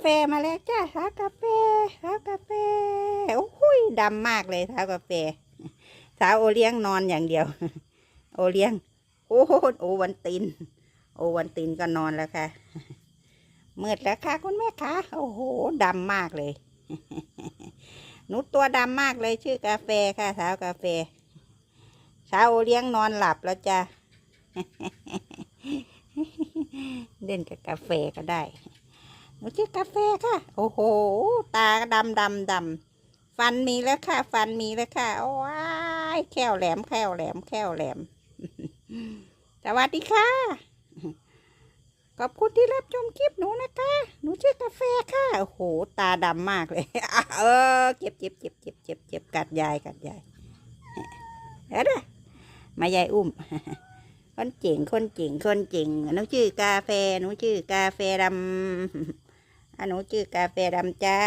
แฟมาแล้วจ้าเท้ากาแฟเท้ากาแฟโอ้ยดำมากเลยเท้ากาแฟเท้าโอเลี้ยงนอนอย่างเดียวโอเลี้ยงโอ้โอวันตินโอวันตินก็นอนแล้วค่ะมืดแล้วค่ะคุณแม่คะโอ้โหดำมากเลยหนูตัวดำมากเลยชื่อกาแฟค่ะเท้ากาแฟเช้าโอเลี้ยงนอนหลับแล้วจ้าเล่นกับกาแฟก็ได้หนูชื่อกาแฟค่ะโอ้โหตาดำฟันมีแล้วค่ะฟันมีแล้วค่ะโอ้ยแก้วแหลมแก้วแหลมแก้วแหลมสวัสดีค่ะขอบคุณที่รับชมคลิปหนูนะคะหนูชื่อกาแฟค่ะโอ้โหตาดำมากเลยเจ็บกัดยายเด้อมายายอุ้มคนเจ๋งหนูชื่อกาแฟหนูชื่อกาแฟดำหนูชื่อกาแฟดำจ้า